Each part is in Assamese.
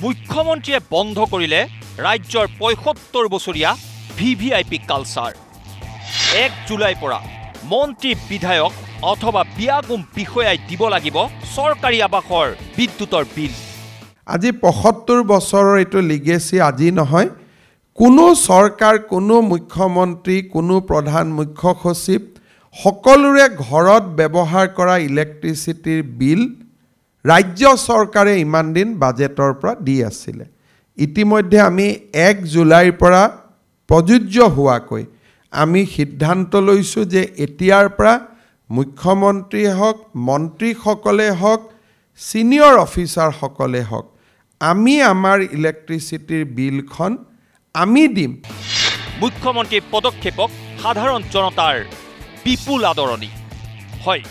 মুখ্যমন্ত্ৰীয়ে বন্ধ কৰিলে ৰাজ্যৰ ৭৫ বছৰীয়া VVIP কালচাৰ। ১ জুলাইৰ পৰা মন্ত্ৰী বিধায়ক অথবা বিয়াগুম বিষয়াই দিব লাগিব চৰকাৰী আৱাসৰ বিদ্যুতৰ বিল। আজি ৭৫ বছৰৰ এইটো লিগেসি আজি নহয়। কোনো চৰকাৰ, কোনো মুখ্যমন্ত্ৰী, কোনো প্ৰধান মুখ্য সচিব সকলোৰে ঘৰত ব্যৱহাৰ কৰা ইলেক্ট্ৰিচিটিৰ বিল ৰাজ্য চৰকাৰে ইমান দিন বাজেটৰ পৰা দি আছিল। ইতিমধ্যে আমি ১ জুলাইৰ পৰা প্ৰযোজ্য হোৱাকৈ আমি সিদ্ধান্ত লৈছোঁ যে এতিয়াৰ পৰা মুখ্যমন্ত্ৰী হওক, মন্ত্ৰীসকলে হওক, সিনিয়ৰ অফিচাৰসকলে হওক, আমি আমাৰ ইলেক্ট্ৰিচিটিৰ বিলখন আমি দিম। মুখ্যমন্ত্ৰীৰ পদক্ষেপক সাধাৰণ জনতাৰ বিপুল আদৰণি। হয়,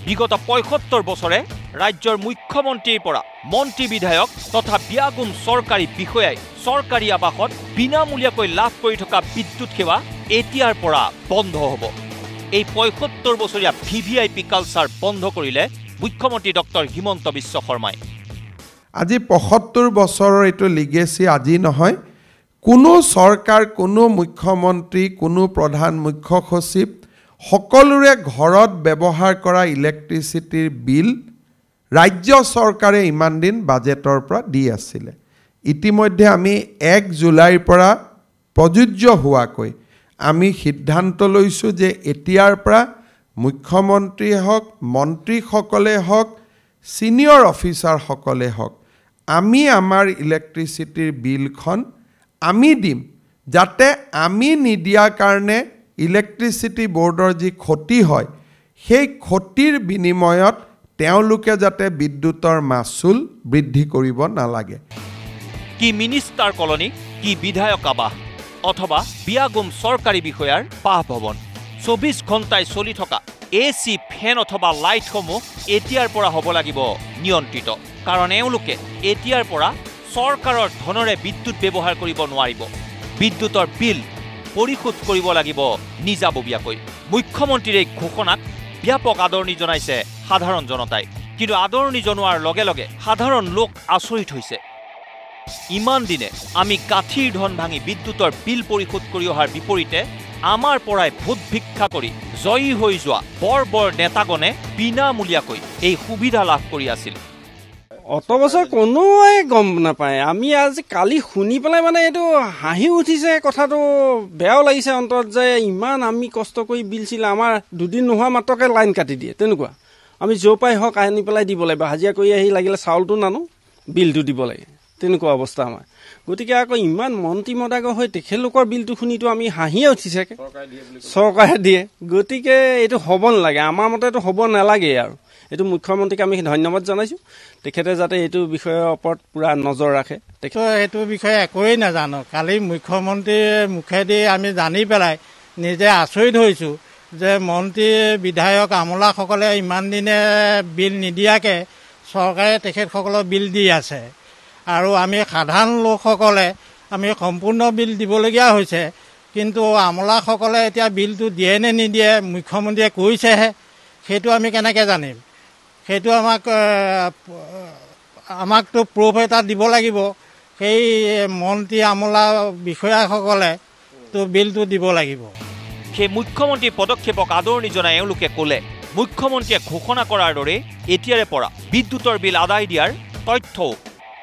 বিগত ৭৫ বছৰে ৰাজ্যৰ মুখ্যমন্ত্ৰীৰ পৰা মন্ত্ৰী বিধায়ক তথা বিয়াগুম চৰকাৰী বিষয়াই চৰকাৰী আৱাসত বিনামূলীয়াকৈ লাভ কৰি থকা বিদ্যুৎ সেৱা এতিয়াৰ পৰা বন্ধ হ'ব। এই ৭৫ বছৰীয়া VVIP কালচাৰ বন্ধ কৰিলে মুখ্যমন্ত্ৰী ডক্টৰ হিমন্ত বিশ্ব শৰ্মাই। আজি ৭৫ বছৰৰ এইটো লিগেসি আজি নহয়। কোনো চৰকাৰ, কোনো মুখ্যমন্ত্ৰী, কোনো প্ৰধান মুখ্য সচিব সকলোৰে ঘৰত ব্যৱহাৰ কৰা ইলেক্ট্ৰিচিটিৰ বিল ৰাজ্য চৰকাৰে ইমান দিন বাজেটৰ পৰা দি আছিল। ইতিমধ্যে আমি ১ জুলাইৰ পৰা প্ৰযোজ্য হোৱাকৈ আমি সিদ্ধান্ত লৈছোঁ যে এতিয়াৰ পৰা মুখ্যমন্ত্ৰী হওক, মন্ত্ৰীসকলে হওক, সিনিয়ৰ অফিচাৰসকলে হওক, আমি আমাৰ ইলেক্ট্ৰিচিটিৰ বিলখন আমি দিম, যাতে আমি নিদিয়াৰ কাৰণে ইলেক্ট্ৰিচিটি বোৰ্ডৰ যি ক্ষতি হয় সেই ক্ষতিৰ বিনিময়ত তেওঁলোকে যাতে বিদ্যুতৰ মাচুল বৃদ্ধি কৰিব নালাগে। কি মিনিষ্টাৰ কলনী, কি বিধায়ক আৱাস অথবা বিয়াগুম চৰকাৰী বিষয়াৰ বাসভৱন, ২৪ ঘণ্টাই চলি থকা AC, ফেন অথবা লাইটসমূহ এতিয়াৰ পৰা হ'ব লাগিব নিয়ন্ত্ৰিত। কাৰণ এওঁলোকে এতিয়াৰ পৰা চৰকাৰৰ ধনেৰে বিদ্যুৎ ব্যৱহাৰ কৰিব নোৱাৰিব। বিদ্যুতৰ বিল পৰিশোধ কৰিব লাগিব নিজাববীয়াকৈ। মুখ্যমন্ত্ৰীৰ এই ঘোষণাক ব্যাপক আদৰণি জনাইছে সাধাৰণ জনতাই। কিন্তু আদৰণি জনোৱাৰ লগে লগে সাধাৰণ লোক আচৰিত হৈছে। ইমান দিনে আমি কাঠিৰ ধন ভাঙি বিদ্যুতৰ বিল পৰিশোধ কৰি অহাৰ বিপৰীতে আমাৰ পৰাই ভোট ভিক্ষা কৰি জয়ী হৈ যোৱা বৰ বৰ নেতাগণে বিনামূলীয়াকৈ এই সুবিধা লাভ কৰি আছিল। অত বছৰ কোনোৱে গম নাপায়। আমি আজি কালি শুনি পেলাই মানে এইটো হাঁহি উঠিছে, কথাটো বেয়াও লাগিছে অন্তত যে ইমান আমি কষ্ট কৰি বিল ছিল, আমাৰ দুদিন নোহোৱা মাত্ৰকে লাইন কাটি দিয়ে। তেনেকুৱা আমি য'ৰ পৰাই হওক আনি পেলাই দিব লাগিব। হাজিৰা কৰি আহি লাগিলে চাউলটো নানো, বিলটো দিব লাগে, তেনেকুৱা অৱস্থা আমাৰ। গতিকে আকৌ ইমান মন্ত্ৰী মদাগৰ হৈ তেখেতলোকৰ বিলটো শুনিতো আমি হাঁহিয়ে উঠিছে। চৰকাৰে দিয়ে, গতিকে এইটো হ'ব নালাগে, আমাৰ মতেতো হ'ব নালাগে। আৰু এইটো মুখ্যমন্ত্ৰীক আমি ধন্যবাদ জনাইছোঁ। তেখেতে যাতে এইটো বিষয়ৰ ওপৰত পূৰা নজৰ ৰাখে। এইটো বিষয়ে একোৱেই নাজানো। কালি মুখ্যমন্ত্ৰীৰ মুখেদি আমি জানি পেলাই নিজে আচৰিত হৈছোঁ যে মন্ত্ৰী বিধায়ক আমোলাসকলে ইমান দিনে বিল নিদিয়াকৈ চৰকাৰে তেখেতসকলৰ বিল দি আছে। আৰু আমি সাধাৰণ লোকসকলে আমি সম্পূৰ্ণ বিল দিবলগীয়া হৈছে। কিন্তু আমোলাসকলে এতিয়া বিলটো দিয়ে নে নিদিয়ে মুখ্যমন্ত্ৰীয়ে কৈছেহে, সেইটো আমি কেনেকৈ জানিম? সেইটো আমাকতো প্ৰুফ এটা দিব লাগিব। সেই মন্ত্ৰী আমোলা বিষয়াসকলে তো বিলটো দিব লাগিব। সেই মুখ্যমন্ত্ৰীৰ পদক্ষেপক আদৰণি জনাই এওঁলোকে ক'লে, মুখ্যমন্ত্ৰীয়ে ঘোষণা কৰাৰ দৰে এতিয়াৰে পৰা বিদ্যুতৰ বিল আদায় দিয়াৰ তথ্যও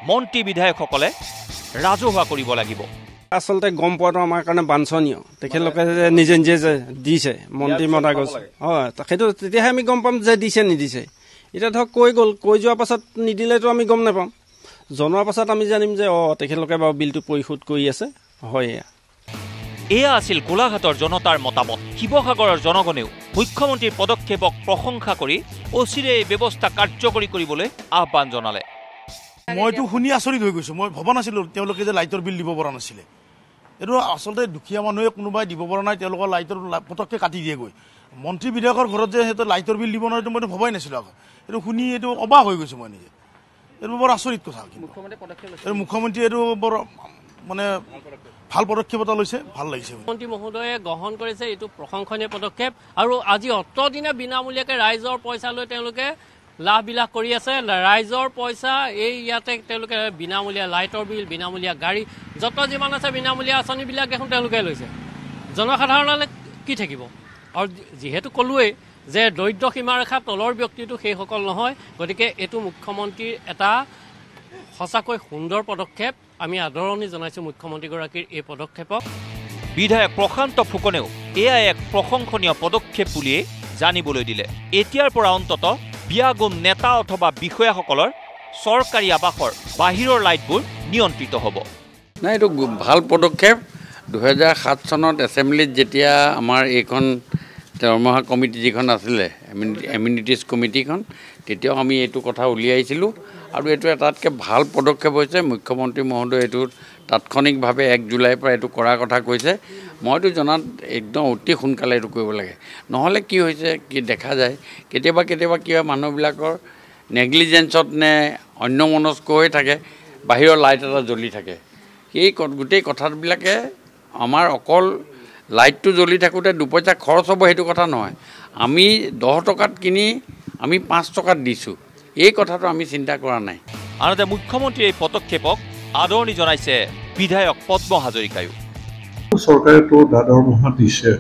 মন্ত্ৰী বিধায়কসকলে ৰাজহুৱা কৰিব লাগিব। আচলতে গম পোৱাটো আমাৰ কাৰণে বাঞ্ছনীয়। তেখেতলোকে যে নিজে নিজে যে দিছে মন্ত্ৰী মদাগজ, হয়, সেইটো তেতিয়াহে আমি গম পাম যে দিছে নিদিছে। এতিয়া ধৰক কৈ গ'ল, কৈ যোৱাৰ পাছত নিদিলেতো আমি গম নাপাম। জনোৱাৰ পাছত আমি জানিম যে তেখেতলোকে বাৰু বিলটো পৰিশোধ কৰি আছে। হয়, এয়া আছিল গোলাঘাটৰ জনতাৰ মতামত। শিৱসাগৰৰ জনগণেও মুখ্যমন্ত্ৰীৰ পদক্ষেপক প্ৰশংসা কৰি অচিৰে এই ব্যৱস্থা কাৰ্যকৰী কৰিবলৈ আহ্বান জনালে। মইতো শুনি আচৰিত হৈ গৈছোঁ। মই ভবা নাছিলোঁ তেওঁলোকে যে লাইটৰ বিল দিব পৰা নাছিলে। এইটো আচলতে দুখীয়া মানুহে কোনোবাই দিব পৰা নাই, তেওঁলোকৰ লাইটৰ পটককৈ কাটি দিয়েগৈ। মন্ত্ৰী বিধায়কৰ ঘৰত যে সিহঁতে লাইটৰ বিল দিব নোৱাৰে, মইতো ভবাই নাছিলোঁ। আকৌ এইটো শুনি এইটো অবাক হৈ গৈছোঁ মই নিজে। এইটো বৰ আচৰিত কথা। মুখ্যমন্ত্ৰীয়ে এইটো বৰ মানে ভাল পদক্ষেপ এটা লৈছে, ভাল লাগিছে। মন্ত্ৰী মহোদয়ে গ্ৰহণ কৰিছে, এইটো প্ৰশংসনীয় পদক্ষেপ। আৰু আজি অতদিনে বিনামূলীয়াকৈ ৰাইজৰ পইচা লৈ তেওঁলোকে লাভবিলাক কৰি আছে ৰাইজৰ পইচা এই ইয়াতে তেওঁলোকে বিনামূলীয়া লাইটৰ বিল বিনামূলীয়া গাড়ী যত যিমান আছে বিনামূলীয়া আঁচনিবিলাক দেখোন তেওঁলোকে লৈছে জনসাধাৰণলৈ কি থাকিব আৰু যিহেতু ক'লোৱেই যে দৰিদ্ৰ সীমাৰেখা তলৰ ব্যক্তিটো সেইসকল নহয় গতিকে এইটো মুখ্যমন্ত্ৰীৰ এটা সঁচাকৈ সুন্দৰ পদক্ষেপ আমি আদৰণি জনাইছোঁ মুখ্যমন্ত্ৰীগৰাকীৰ এই পদক্ষেপক বিধায়ক প্ৰশান্ত ফুকনেও এয়া এক প্ৰশংসনীয় পদক্ষেপ বুলিয়ে জানিবলৈ দিলে এতিয়াৰ পৰা অন্তত বিয়াগুম নেতা অথবা বিষয়াসকলৰ চৰকাৰী আৱাসৰ বাহিৰৰ লাইটবোৰ নিয়ন্ত্ৰিত হ'ব নাই এইটো ভাল পদক্ষেপ 2007 চনত এছেম্বলিত যেতিয়া আমাৰ এইখন দৰমহা কমিটি যিখন আছিলে এমিনিটিজ কমিটিখন তেতিয়াও আমি এইটো কথা উলিয়াইছিলোঁ আৰু এইটো এটাতকৈ ভাল পদক্ষেপ হৈছে মুখ্যমন্ত্ৰী মহোদয় এইটো তাৎক্ষণিকভাৱে 1 জুলাইৰ পৰা এইটো কৰাৰ কথা কৈছে মইতো জনাত একদম অতি সোনকালে এইটো কৰিব লাগে নহ'লে কি হৈছে কি দেখা যায় কেতিয়াবা কি হয় মানুহবিলাকৰ নেগলিজেঞ্চত নে অন্যমনস্ক হৈ থাকে বাহিৰৰ লাইট এটা জ্বলি থাকে সেই গোটেই কথাবিলাকে আমাৰ অকল লাইটটো জ্বলি থাকোঁতে 2 পইচা খৰচ হ'ব সেইটো কথা নহয় আমি 10 টকাত কিনি আমি 5 টকাত দিছোঁ এই কথাটো আমি চিন্তা কৰা নাই আনহাতে মুখ্যমন্ত্ৰীৰ এই পদক্ষেপক আদৰণি জনাইছে বিধায়ক পদ্ম হাজৰিকায়ো চৰকাৰেতো দৰমহা দিছে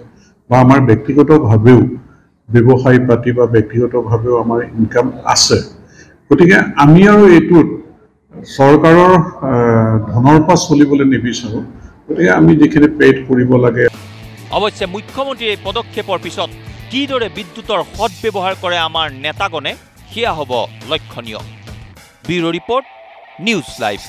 বা আমাৰ ব্যক্তিগতভাৱেও ব্যৱসায় পাতি বা ব্যক্তিগতভাৱেও আমাৰ ইনকাম আছে গতিকে আমি আৰু এইটোত চৰকাৰৰ ধনৰ পৰা চলিবলৈ নিবিচাৰোঁ গতিকে আমি যিখিনি পেইড কৰিব লাগে অৱশ্যে মুখ্যমন্ত্ৰীৰ এই পদক্ষেপৰ পিছত কিদৰে বিদ্যুতৰ সৎব্যৱহাৰ কৰে আমাৰ নেতাগণে সেয়া হ'ব লক্ষণীয় ব্যুৰ' ৰিপৰ্ট নিউজ লাইভ